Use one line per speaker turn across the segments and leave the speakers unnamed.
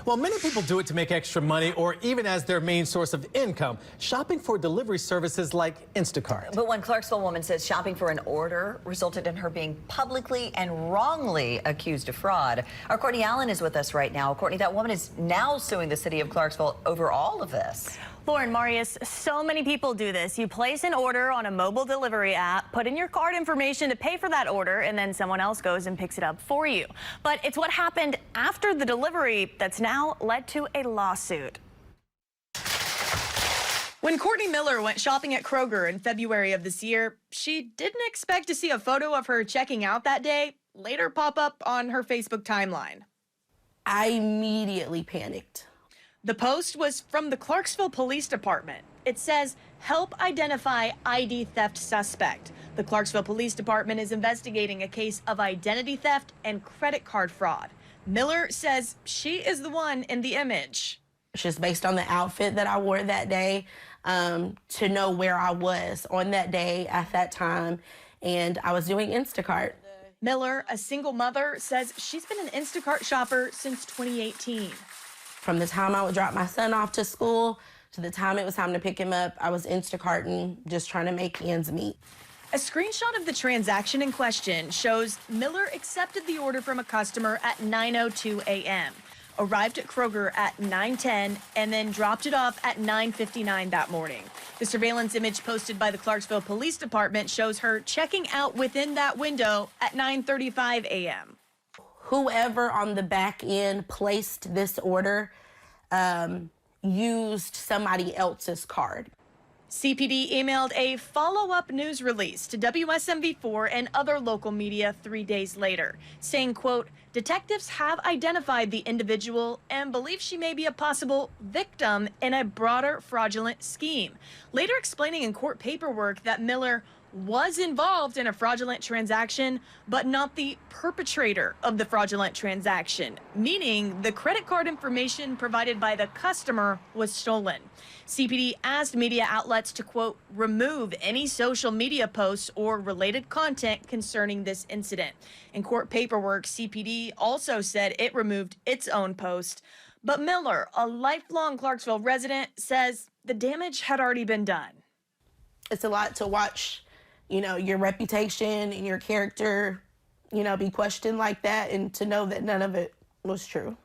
Well, many people do it to make extra money or even as their main source of income, shopping for delivery services like Instacart.
But one Clarksville woman says shopping for an order resulted in her being publicly and wrongly accused of fraud. Our Courtney Allen is with us right now. Courtney, that woman is now suing the city of Clarksville over all of this.
Lauren, Marius, so many people do this. You place an order on a mobile delivery app, put in your card information to pay for that order, and then someone else goes and picks it up for you. But it's what happened after the delivery that's now led to a lawsuit. When Courtney Miller went shopping at Kroger in February of this year, she didn't expect to see a photo of her checking out that day later pop up on her Facebook timeline.
I immediately panicked.
The post was from the Clarksville Police Department. It says, "Help identify ID theft suspect." The Clarksville Police Department is investigating a case of identity theft and credit card fraud. Miller says she is the one in the image.
Just based on the outfit that I wore that day, to know where I was on that day at that time, and I was doing Instacart.
Miller, a single mother, says she's been an Instacart shopper since 2018.
From the time I would drop my son off to school to the time it was time to pick him up, I was Instacarting, just trying to make ends meet.
A screenshot of the transaction in question shows Miller accepted the order from a customer at 9:02 a.m., arrived at Kroger at 9:10, and then dropped it off at 9:59 that morning. The surveillance image posted by the Clarksville Police Department shows her checking out within that window at 9:35 a.m.
Whoever on the back end placed this order used somebody else's card.
CPD emailed a follow-up news release to WSMV4 and other local media 3 days later, saying, quote, "Detectives have identified the individual and believe she may be a possible victim in a broader fraudulent scheme," later explaining in court paperwork that Miller was involved in a fraudulent transaction, but not the perpetrator of the fraudulent transaction, meaning the credit card information provided by the customer was stolen. CPD asked media outlets to, quote, "remove any social media posts or related content concerning this incident." In court paperwork, CPD also said it removed its own post. But Miller, a lifelong Clarksville resident, says the damage had already been done.
It's a lot to watch, your reputation and your character, be questioned like that, and to know that none of it was true.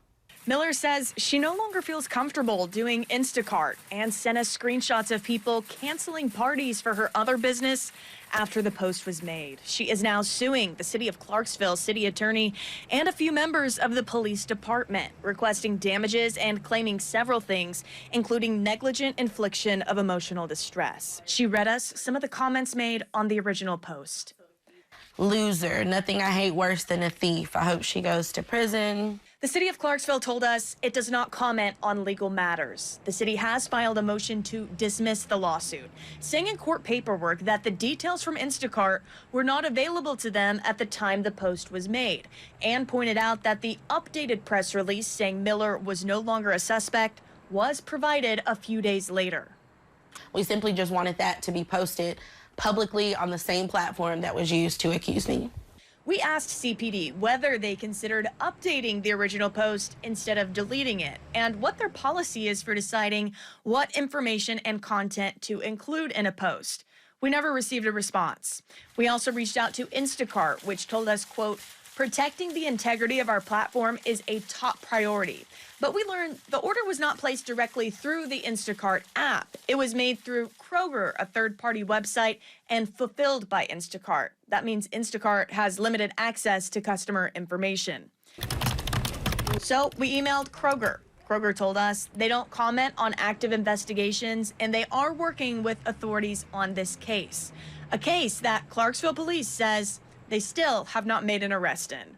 Miller says she no longer feels comfortable doing Instacart and sent us screenshots of people canceling parties for her other business after the post was made. She is now suing the city of Clarksville city attorney and a few members of the police department, requesting damages and claiming several things, including negligent infliction of emotional distress. She read us some of the comments made on the original post.
"Loser, nothing I hate worse than a thief. I hope she goes to prison."
The city of Clarksville told us it does not comment on legal matters. The city has filed a motion to dismiss the lawsuit, saying in court paperwork that the details from Instacart were not available to them at the time the post was made, and pointed out that the updated press release saying Miller was no longer a suspect was provided a few days later.
We simply just wanted that to be posted publicly on the same platform that was used to accuse me.
We asked CPD whether they considered updating the original post instead of deleting it, and what their policy is for deciding what information and content to include in a post. We never received a response. We also reached out to Instacart, which told us, quote, "Protecting the integrity of our platform is a top priority." But we learned the order was not placed directly through the Instacart app. It was made through Kroger, a third-party website, and fulfilled by Instacart. That means Instacart has limited access to customer information. So we emailed Kroger. Kroger told us they don't comment on active investigations, and they are working with authorities on this case. A case that Clarksville police says they still have not made an arrest in.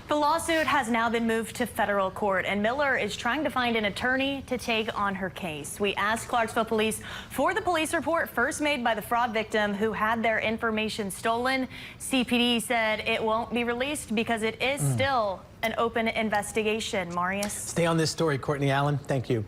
The lawsuit has now been moved to federal court, and Miller is trying to find an attorney to take on her case. We asked Clarksville police for the police report first made by the fraud victim who had their information stolen. CPD said it won't be released because it is still an open investigation. Marius?
Stay on this story, Courtney Allen. Thank you.